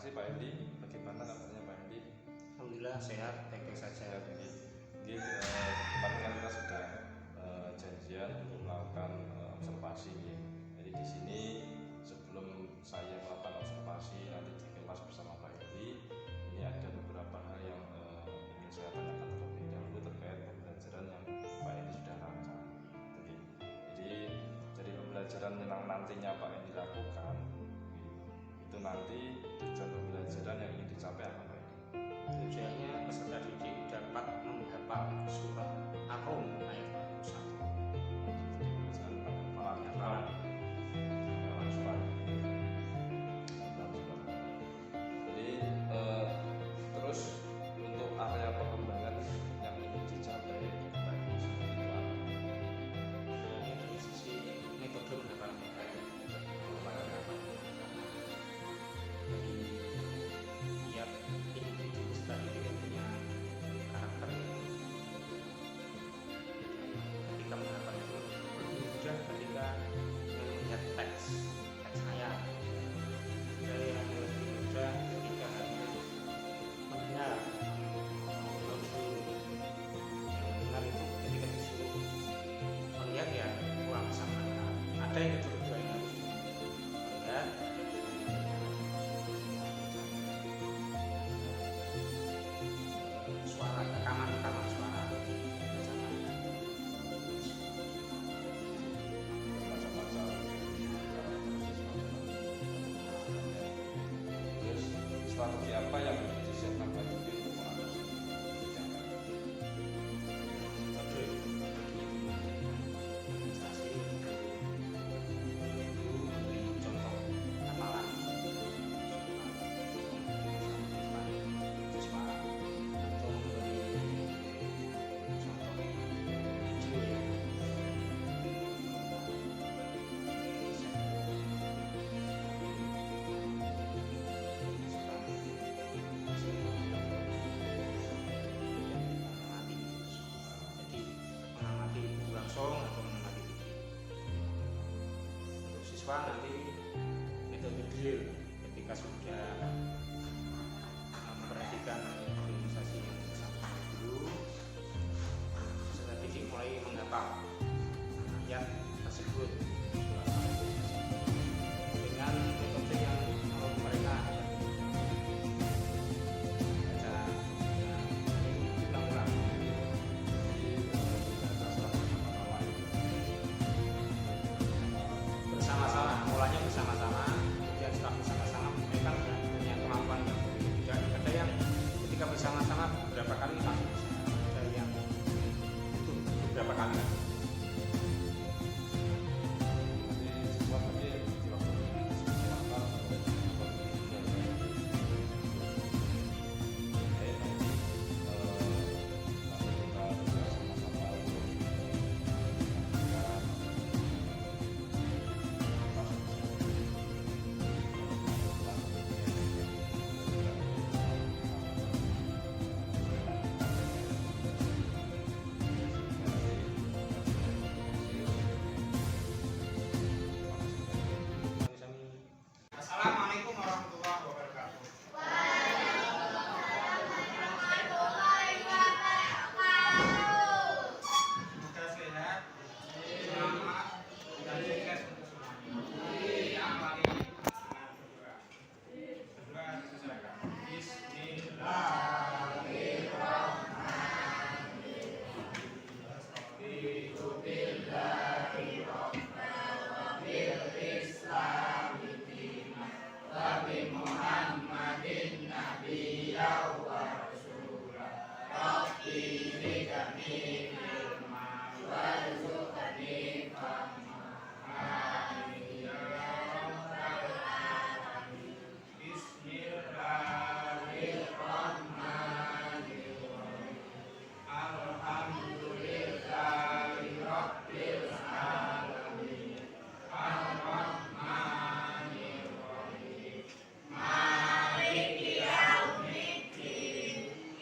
kasih Pak Endi. Bagaimana kabarnya Pak Endi? Alhamdulillah sehat, baik-baik saja. Jadi kemarin kan kita sudah janjian untuk melakukan observasi. Jadi di sini sebelum saya melakukan observasi nanti dikelas bersama Pak Endi, ini ada beberapa hal yang ingin saya tanyakan terlebih dahulu terkait pembelajaran yang Pak Endi sudah rancang. Jadi dari pembelajaran yang nantinya Pak Endi lakukan, itu nanti tujuan pembelajaran yang ingin dicapai apa Pak Endi? Tujuannya peserta didik dapat menghafal surat Ar-Rum ayat 1. Jadi terus untuk area pengembangan yang ingin dicapai bagi itu apa? Ini dari sisi metode menghafalnya. Jadi tiap individu peserta didik punya karakter. Ketika menghafal itu lebih mudah ketika melihat teks ayat. Ada yang lebih mudah ketika harus mendengar yang mendengar itu ketika disuruh melihat ya kurang sama. Ada yang kedua-duanya harus melihat suara, rekaman suara Bermacam-macam. Terus strategi apa yang disiapkan Pak Endi untuk mengatasi metode administrasi memberi contoh hafalan siswa atau memberi contoh video yang mengamati langsung atau mengamati video. Untuk siswa nanti metode drill ketika sudah memperhatikan organisasi yang bersama dulu, peserta didik mulai menghafal ayat tersebut dengan metode yang mereka baca ulang-ulang. Bersama-sama, mulanya bersama-sama, kemudian setelah bersama-sama mereka sudah punya kemampuan yang berbeda. Ada yang ketika bersama-sama beberapa kali langsung bisa, ada yang itu beberapa kali. Jadi siswa tadi dilakukan kesempatan Assalamualaikum warahmatullahi wabarakatuh. Semoga sehat, selamat, dan sukses untuk semuanya. Yang paling dengan berdoa. Berdoa diselesaikan.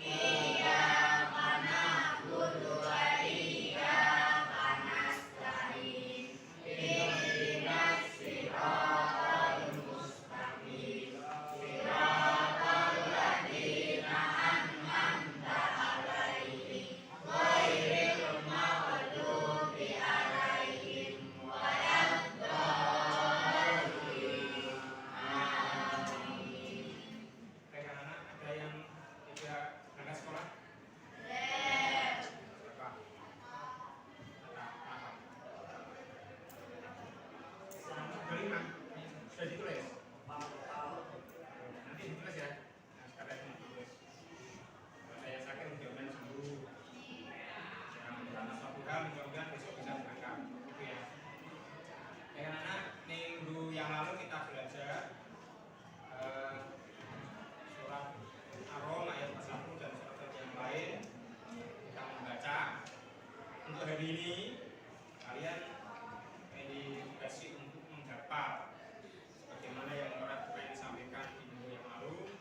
Iya, mana hari ini kalian dikasih untuk menghafal bagaimana yang orang Tuhan sampaikan di minggu yang lalu.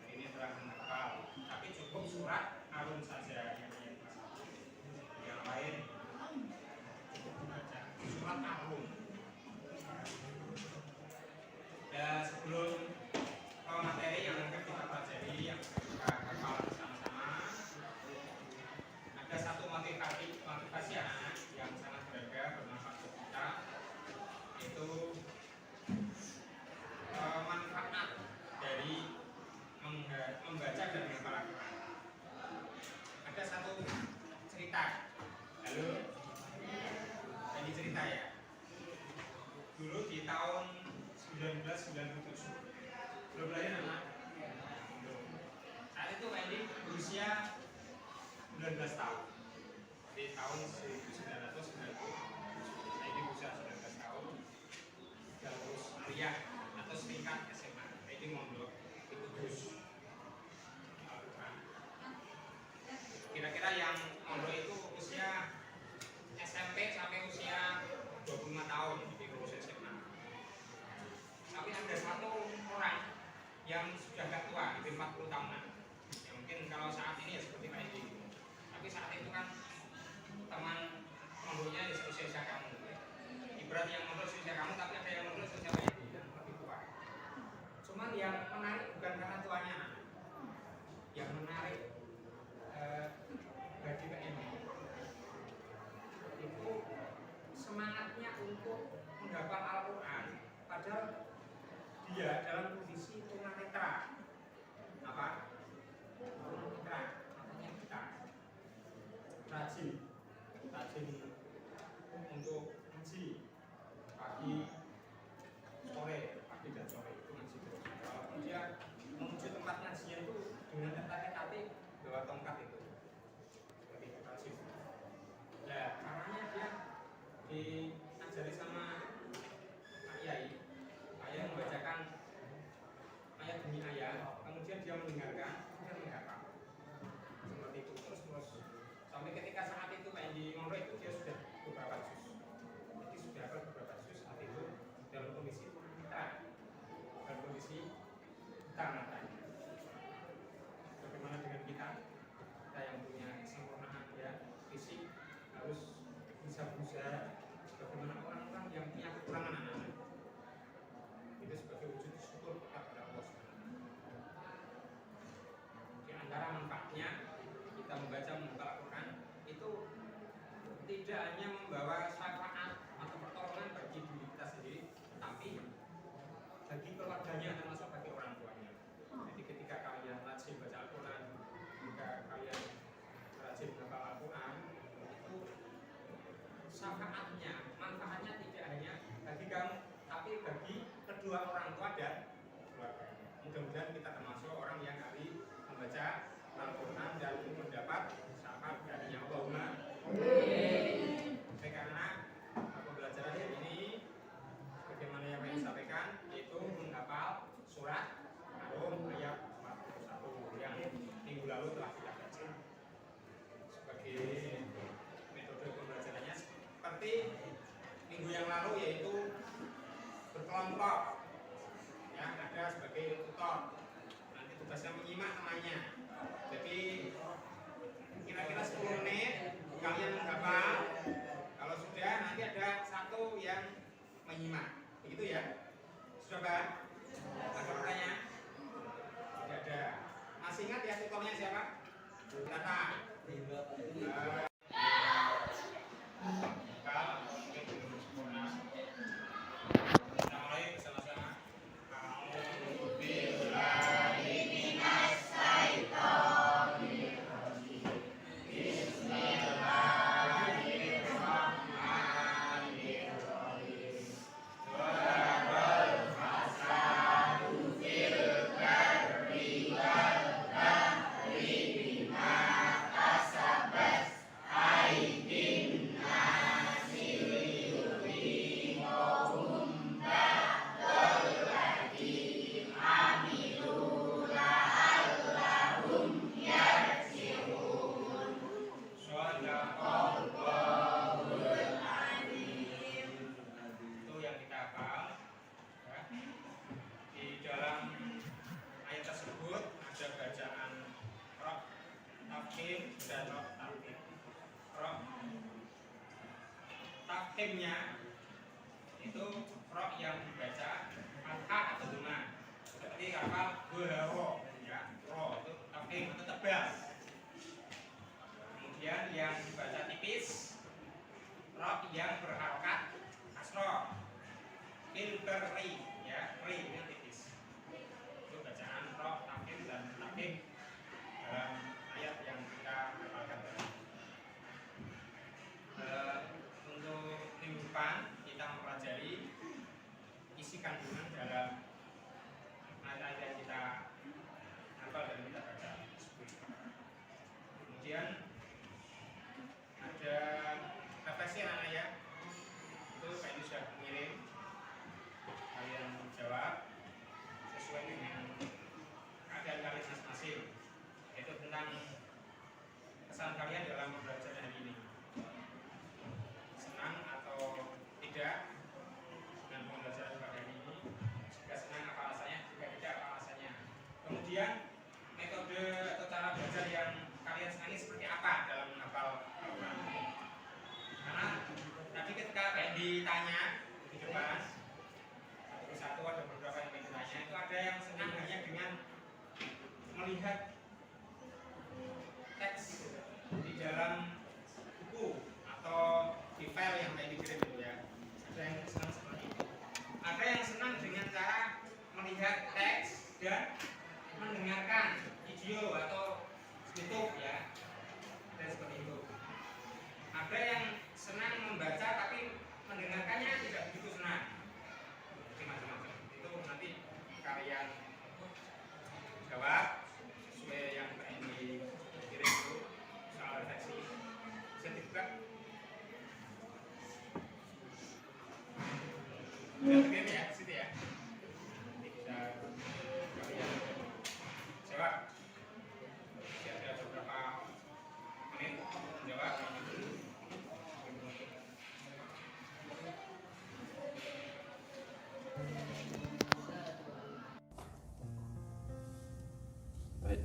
Hari ini telah menghafal, tapi cukup surat Harun saja yang ayat 1. Yang lain cukup dibaca surat Harun. Ya, sebelum materi yang akan kita pelajari yang kita hafal bersama-sama, ada satu motivasi anak yang sangat berharga bermanfaat untuk kita, yaitu manfaat dari membaca dan menghafal Al-Quran. Ada satu cerita. Halo, ini cerita ya. Dulu di tahun 1997, belum lahir anak. Saat itu Wendy berusia 19 tahun. Di tahun 1997, Wendy berusia 19 tahun. Sudah lulus kuliah atau setingkat SMA. Wendy mondok di Kudus. Kira-kira yang mondok itu usia SMP sampai usia 25 tahun di lulus SMA. Tapi ada satu orang yang sudah agak tua, di 40 tahunan. Ya mungkin kalau saat ini ya seperti Pak Edi. Tapi saat itu kan teman mondoknya ya usia kamu. Ibarat yang mondok usia kamu, tapi ada yang mondok usia Pak Edi yang lebih tua. Cuman yang menarik bukan karena tuanya, yang menarik bagi Pak Edi itu semangatnya untuk menghafal Al-Quran, padahal dia dalam kondisi tunanetra. Apa? Tunanetra, makanya kita rajin untuk ngaji pagi, sore, pagi dan sore itu ngaji terus. Walaupun dia menuju tempat ngajinya itu dengan ketat-ketat bawa tongkat itu, seperti rajin. Ya, karenanya dia diajari sama Pak Yai. Ayah membacakan ayat demi ayat, kemudian dia mendengarkan, kemudian menghafal. Seperti itu terus sampai ketika saat itu Pak di mondok itu dia sudah beberapa juz. Jadi sudah hafal beberapa juz saat itu dalam kondisi kita, dalam kondisi kita matanya. Bagaimana dengan kita yang punya kesempurnaan ya fisik harus bisa berusaha. Bagaimana orang-orang yang punya kekurangan anak-anak itu sebagai wujud syukur kepada Allah SWT. Di antara manfaatnya kita membaca menghafal Al-Quran itu tidak hanya membawa syafaat atau pertolongan bagi diri kita sendiri, tapi bagi keluarganya termasuk bagi orang tuanya. Jadi ketika kalian rajin baca Al-Quran, ketika kalian rajin menghafal Al-Quran, itu syafaatnya, manfaatnya tidak hanya bagi kamu, tapi bagi kedua orang tua dan keluarga. Mudah-mudahan kita termasuk orang yang ahli membaca Al-Quran dan mendapat syafaat darinya. Allahumma amin. Karena pembelajaran hari ini, bagaimana yang saya sampaikan, yaitu menghafal surat Harun ayat 41 yang minggu lalu telah kita baca. Sebagai metode pembelajarannya seperti minggu yang lalu, yaitu berkelompok ya, ada sebagai tutor, nanti tugasnya menyimak namanya. Jadi kira-kira 10 menit kalian menghafal. Kalau sudah, nanti ada satu yang menyimak, begitu ya. Sudah Pak? Ada pertanyaan? Tidak ada. Masih ingat ya tutornya siapa? Tata. dan roh tafkim. Roh tafkimnya itu roh yang dibaca fathah atau dhamma. Seperti kapal berharo, ya, roh itu tafkim atau tebal. Kemudian yang dibaca tipis, roh yang berharokat kasroh, ilberri, ya, ri itu tipis. Itu bacaan roh tafkim dan tafkim dalam ayat yang kita hafalkan tadi. Untuk minggu depan kita mempelajari isi kandungan dalam ayat yang kita hafal dan kita baca. Kemudian ada refleksi anak-anak ya, itu Pak Edi sudah mengirim, kalian jawab sesuai dengan keadaan kalian masing-masing, yaitu tentang kesan kalian dalam belajar hari ini, senang atau tidak dengan pembelajaran pada hari ini, jika senang apa alasannya, jika tidak apa alasannya. Kemudian metode atau cara belajar yang kalian senangi seperti apa dalam menghafal Al-Quran. Karena tadi ketika kayak ditanya di depan satu persatu ada beberapa yang ditanya, itu ada yang senang hanya dengan melihat teks di dalam buku atau di file yang kayak dikirim itu ya. Ada yang senang seperti itu. Ada yang senang dengan cara melihat teks dan mendengarkan video atau YouTube ya, dan seperti itu. Ada yang senang membaca tapi mendengarkannya tidak begitu senang. Jadi macam-macam. Itu nanti kalian jawab sesuai yang dikirim itu soal refleksi. Bisa dibuka. Bisa dikirim ya, ke situ ya. Nanti bisa kalian jawab. Ada beberapa menit menjawab. Baik,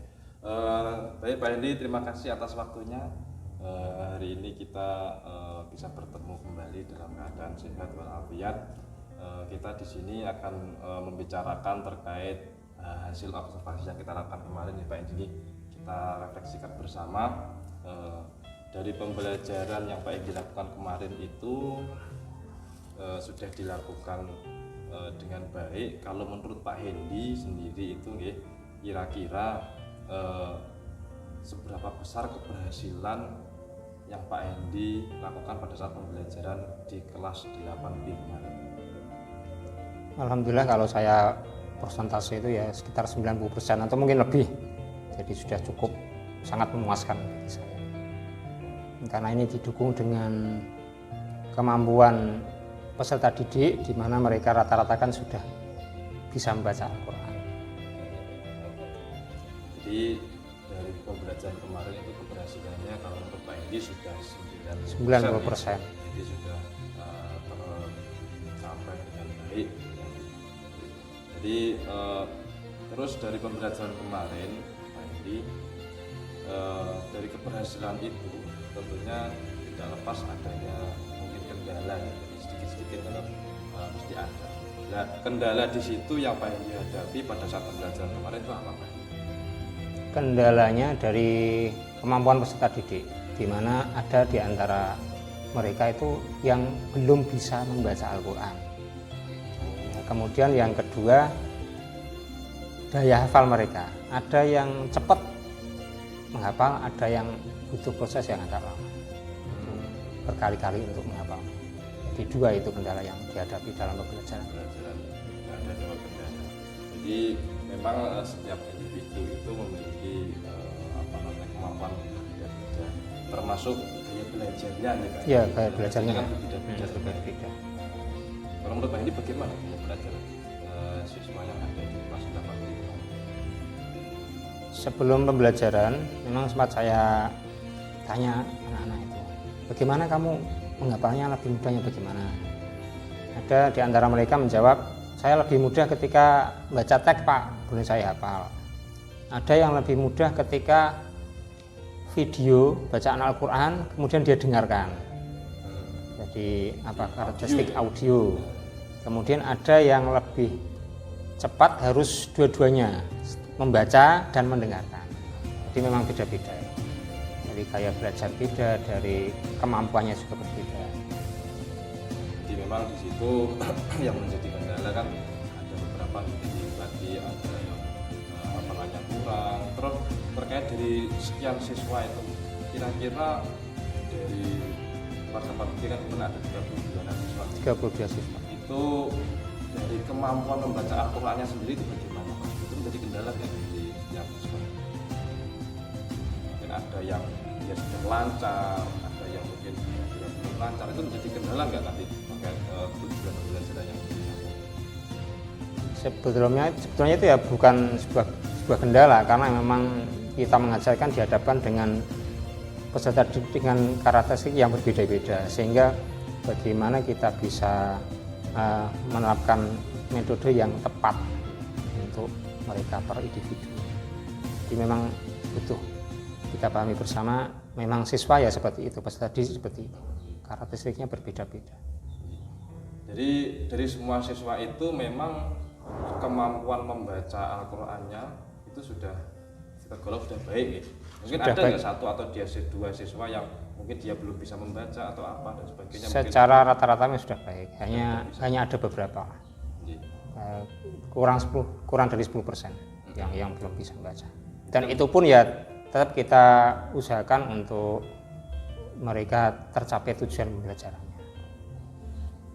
baik Pak Hendy, terima kasih atas waktunya. Hari ini kita bisa bertemu kembali dalam keadaan sehat walafiat. Kita di sini akan membicarakan terkait hasil observasi yang kita lakukan kemarin ya Pak Hendy. Kita refleksikan bersama dari pembelajaran yang Pak Hendy lakukan kemarin itu sudah dilakukan dengan baik. Kalau menurut Pak Hendy sendiri itu kira-kira seberapa besar keberhasilan yang Pak Hendy lakukan pada saat pembelajaran di kelas 8B kemarin? Alhamdulillah kalau saya persentase itu ya sekitar 90% atau mungkin lebih. Jadi sudah cukup sangat memuaskan bagi saya. Karena ini didukung dengan kemampuan peserta didik di mana mereka rata-rata kan sudah bisa membaca Al-Quran. Jadi dari pembelajaran kemarin itu keberhasilannya kalau untuk Pak Hendy sudah 90%. Ya. Jadi sudah tercapai dengan baik. Jadi terus dari pembelajaran kemarin Pak Hendy, dari keberhasilan itu tentunya tidak lepas adanya mungkin kendala ya. Jadi sedikit-sedikit tetap mesti ada. Nah, kendala di situ yang Pak Hendy hadapi pada saat pembelajaran kemarin itu apa Pak? Kendalanya dari kemampuan peserta didik, di mana ada di antara mereka itu yang belum bisa membaca Al-Quran. Kemudian yang kedua, daya hafal mereka. Ada yang cepat menghafal, ada yang butuh proses yang agak lama, berkali-kali untuk menghafal. Jadi dua itu kendala yang dihadapi dalam pembelajaran. Ada dua kendala. Jadi memang setiap individu itu memiliki kemampuan berbeda-beda, termasuk gaya belajarnya nih Pak. Ya, gaya belajarnya kan berbeda-beda. Kalau menurut Pak ini bagaimana gaya belajar siswa yang ada di kelas 8 itu? Sebelum pembelajaran, memang sempat saya tanya anak-anak itu, bagaimana kamu menghafalnya, lebih mudahnya bagaimana? Ada di antara mereka menjawab, saya lebih mudah ketika baca teks Pak, boleh saya hafal. Ada yang lebih mudah ketika video bacaan Al-Quran kemudian dia dengarkan. Jadi karakteristik audio. Kemudian ada yang lebih cepat, harus dua-duanya, membaca dan mendengarkan. Jadi memang beda-beda. Dari gaya belajar beda, dari kemampuannya juga berbeda. Jadi memang di situ yang menjadi kendala kan ada beberapa titik tadi, ada yang hafalannya kurang. Terus terkait dari sekian siswa itu, kira-kira dari Pak kan ada 32 siswa. 32 siswa. Itu dari kemampuan membaca Al-Qur'annya sendiri itu bagaimana? Itu menjadi kendala kan di setiap siswa. Mungkin ada yang dia sudah lancar, ada yang mungkin dia belum lancar. Itu menjadi kendala nggak nanti terkait tujuan pembelajaran yang sebetulnya itu ya bukan sebuah kendala, karena memang kita mengajarkan dihadapkan dengan peserta dengan karakteristik yang berbeda-beda, sehingga bagaimana kita bisa menerapkan metode yang tepat untuk mereka per individu. Jadi memang butuh kita pahami bersama, memang siswa ya seperti itu, peserta didik seperti itu, karakteristiknya berbeda-beda. Jadi dari semua siswa itu memang kemampuan membaca Al-Qur'annya itu sudah tergolong sudah baik ya. Mungkin sudah ada nggak satu atau dua siswa yang mungkin dia belum bisa membaca atau apa dan sebagainya. Secara rata-rata sudah baik, hanya ada beberapa kurang dari 10% yang belum bisa membaca. Dan itu pun ya tetap kita usahakan untuk mereka tercapai tujuan pembelajarannya.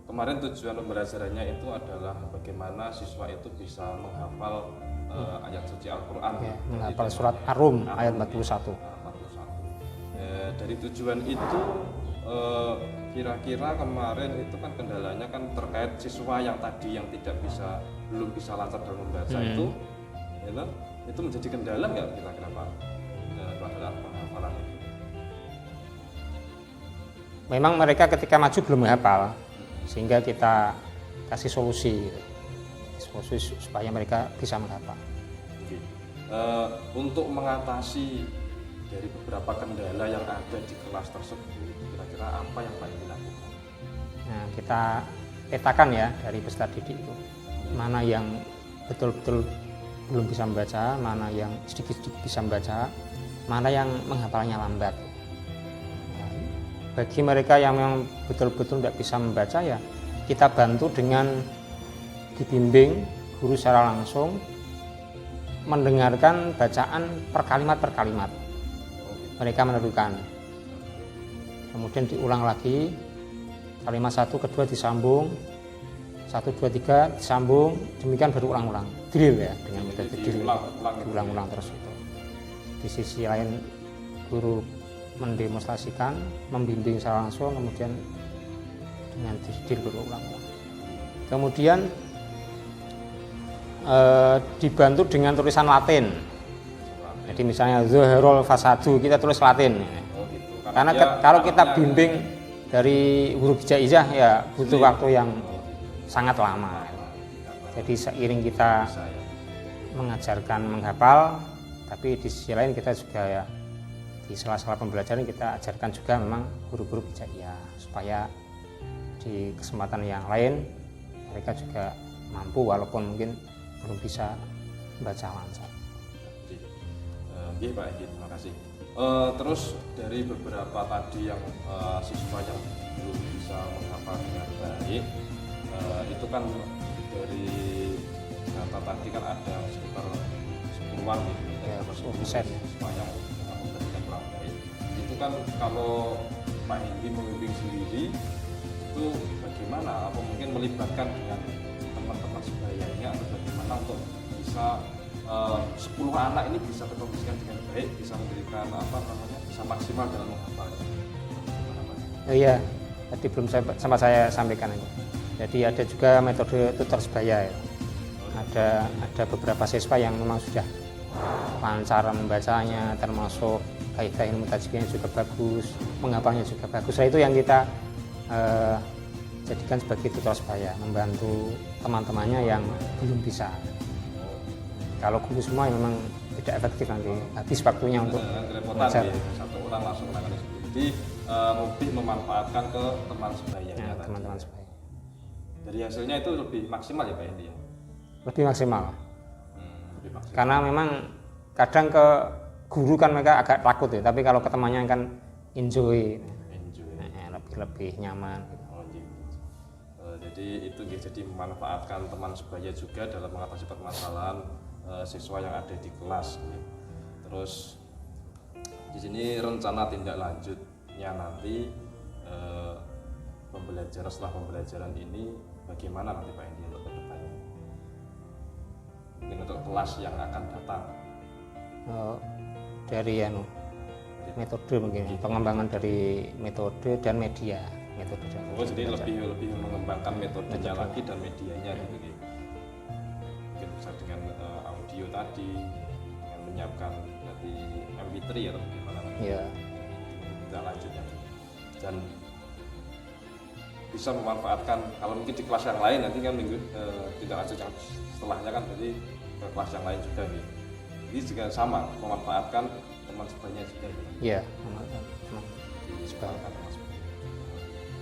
Kemarin tujuan pembelajarannya itu adalah bagaimana siswa itu bisa menghafal ayat suci Al-Qur'an ya, menghafal surat Ar-Rum ayat 41. Dari tujuan itu kira-kira kemarin itu kan kendalanya kan terkait siswa yang tadi yang belum bisa lancar dalam membaca itu menjadi kendala nggak kira-kira Pak dalam penghafalan itu? Memang mereka ketika maju belum menghafal, sehingga kita kasih solusi supaya mereka bisa menghafal. Untuk mengatasi dari beberapa kendala yang ada di kelas tersebut, kira-kira apa yang paling dilakukan? Nah, kita petakan ya dari peserta didik itu, mana yang betul-betul belum bisa membaca, mana yang sedikit-sedikit bisa membaca, mana yang menghafalnya lambat. Nah, bagi mereka yang memang betul-betul tidak bisa membaca ya kita bantu dengan dibimbing guru secara langsung, mendengarkan bacaan per kalimat. Mereka menentukan, kemudian diulang lagi, kalimat 1, kedua disambung, 1, 2, 3 disambung, demikian baru ulang-ulang, drill ya, dengan metode drill, diulang-ulang terus itu. Di sisi lain guru mendemonstrasikan, membimbing secara langsung, kemudian dengan drill berulang-ulang. Kemudian dibantu dengan tulisan Latin. Jadi misalnya Zuhrul Fasadu kita tulis Latin. Karena kalau kita bimbing dari huruf hijaiyah ya butuh waktu yang sangat lama. Jadi seiring kita mengajarkan menghafal, tapi di sisi lain kita juga ya di sela-sela pembelajaran kita ajarkan juga memang huruf-huruf hijaiyah supaya di kesempatan yang lain mereka juga mampu walaupun mungkin belum bisa membaca lancar. Oke Pak Edi, terima kasih. Terus dari beberapa tadi yang siswa yang belum bisa menghafal dengan baik, itu kan dari data tadi kan ada sekitar 10-an ya, 10% siswa yang menghafal kurang baik. Itu kan kalau Pak Edi membimbing sendiri itu bagaimana? Apa mungkin melibatkan dengan teman-teman sebayanya atau bagaimana untuk bisa 10 anak ini bisa terkondisikan dengan baik, bisa memberikan bisa maksimal dalam menghafalnya. Oh iya, tadi belum sempat saya sampaikan aja. Jadi ada juga metode tutor sebaya ya. Ada beberapa siswa yang memang sudah lancar membacanya, termasuk kaidah ilmu tajwidnya juga bagus, menghafalnya juga bagus. Nah, itu yang kita jadikan sebagai tutor sebaya, membantu teman-temannya yang belum bisa. Kalau guru semua memang tidak efektif nanti, habis waktunya untuk belajar. pernah langsung menangani seperti itu. Jadi lebih memanfaatkan ke teman sebayanya Ya, tadi. teman-teman sebaya. Dari hasilnya itu lebih maksimal ya Pak Hendi ya? Lebih maksimal. Lebih maksimal. Karena memang kadang ke guru kan mereka agak takut ya, tapi kalau ke temannya kan enjoy, lebih nyaman. Oh, gitu. Jadi itu jadi memanfaatkan teman sebaya juga dalam mengatasi permasalahan siswa yang ada di kelas. Terus di sini rencana tindak lanjutnya nanti pembelajaran setelah pembelajaran ini bagaimana nanti Pak Hendi untuk kedepannya? Mungkin untuk kelas yang akan datang. Dari metode mungkin pengembangan dari metode dan media. Jadi lebih mengembangkan metodenya lagi dan medianya gitu. Mungkin bisa dengan audio tadi, dengan menyiapkan nanti MP3 atau bagaimana? Ya. Tidak lanjutnya. Dan bisa memanfaatkan kalau mungkin di kelas yang lain nanti kan minggu tidak lanjut yang setelahnya kan berarti ke kelas yang lain juga nih. Jadi juga sama memanfaatkan teman sebayanya juga. Iya.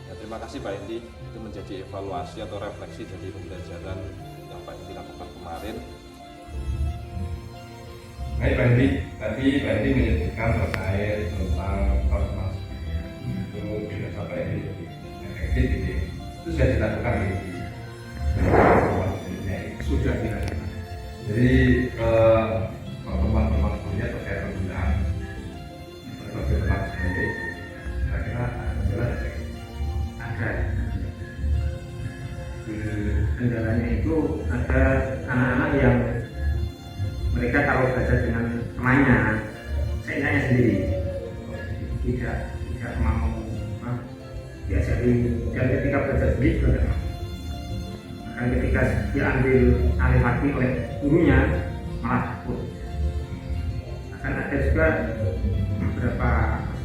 Ya, terima kasih Pak Hendi, itu menjadi evaluasi atau refleksi dari pembelajaran yang Pak Hendi lakukan kemarin. Baik Pak Hendi, tadi Pak Hendi menyebutkan terkait tentang proses itu tidak sampai lebih efektif gitu. Itu sudah dilakukan di sudah dilakukan. Jadi teman-teman punya terkait penggunaan berbagai tempat seperti itu, kira-kira adalah ada kendalanya itu ada anak-anak yang mereka kalau belajar dengan temannya seenaknya sendiri tidak mau diajari, dan ketika belajar sendiri juga tidak mau. Bahkan ketika diambil alih hati oleh gurunya malah takut. Akan ada juga beberapa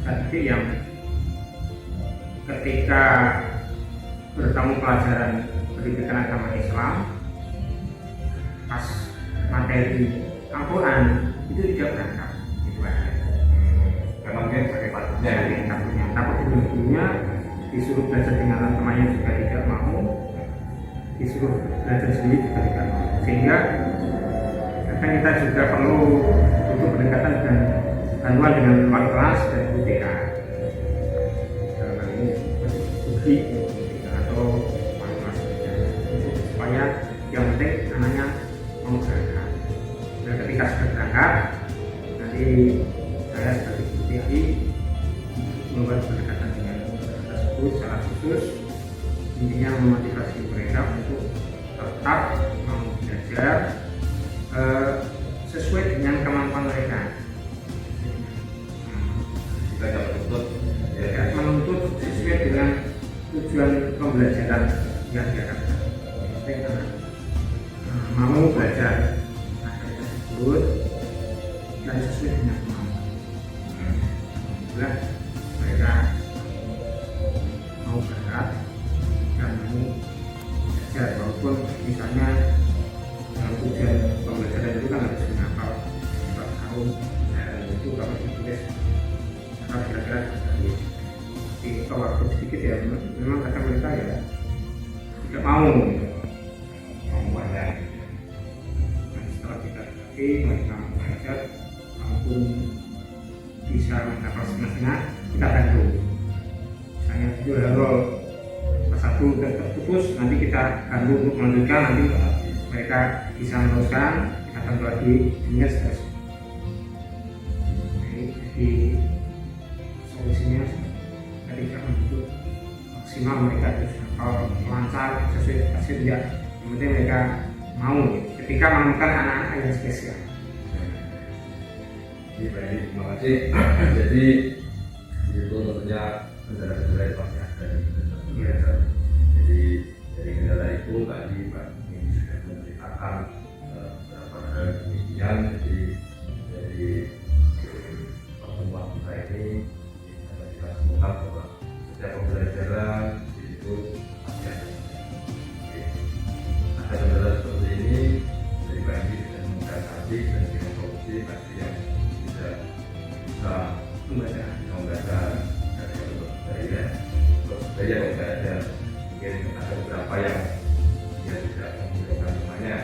didik yang ketika bertemu pelajaran pendidikan agama Islam pas materi Al-Quran itu tidak berangkat, itu aja. Karena mungkin sebagai takutnya takut gurunya, disuruh belajar dengan temannya juga tidak mau, disuruh belajar sendiri juga tidak mau, sehingga kadang kita juga perlu untuk berdekatan dan bantuan dengan wali kelas dan BK. Dalam hal ini bukti atau wali kelas supaya yang penting anaknya mau berangkat. Dan ketika sudah berangkat, nanti saya sebagai BPI membuat pendekatan dengan tersebut secara khusus, intinya memotivasi mereka untuk tetap mau belajar sesuai dengan kemampuan mereka. kita tidak menuntut Ya, menuntut sesuai dengan tujuan pembelajaran yang diharapkan. Mereka mau belajar tersebut dan sesuai dengan kemampuan. Alhamdulillah mereka mau berangkat dan mau belajar, walaupun misalnya dalam tujuan pembelajaran itu kan harus menghafal 4 tahun itu kalau ditulis kira-kira di waktu sedikit ya, memang kata mereka ya tidak mau banyak. Nah, setelah kita latih, mereka belajar maupun bisa mendapat setengah-setengah, kita bantu. Misalnya itu hal pas 1 dan terputus, nanti kita bantu untuk melanjutkan, nanti mereka bisa meneruskan, kita bantu lagi hingga seterusnya. Jadi solusinya ketika untuk maksimal mereka itu lancar sesuai hasil ya, yang penting mereka mau ketika menemukan anak-anak yang spesial. Baik, terima kasih. Jadi itu tentunya kendala-kendala itu pasti ada di belajar. Jadi dari kendala itu tadi Pak ini sudah menceritakan beberapa hal demikian. Jadi dari pertemuan kita ini dapat kita temukan bahwa setiap pembelajaran itu pasti ada. Ada kendala seperti ini dari Pak Indi sudah mengungkapkan dan dengan solusi pasti yang bisa membaca saja kalau nggak ada, mungkin ada beberapa yang dia tidak menggunakan semuanya,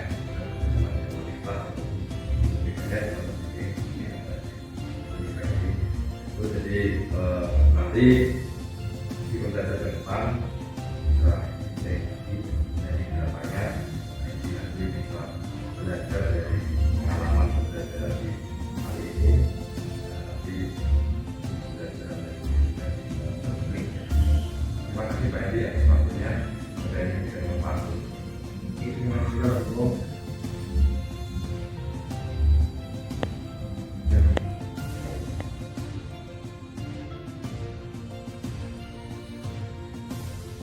jadi nanti di pembelajaran ke depan bisa dari berapanya nanti bisa belajar dari pengalaman pembelajaran di hari ini, nanti belajar dari link. Terima kasih Pak Edi atas waktunya, dan yang bisa membantu.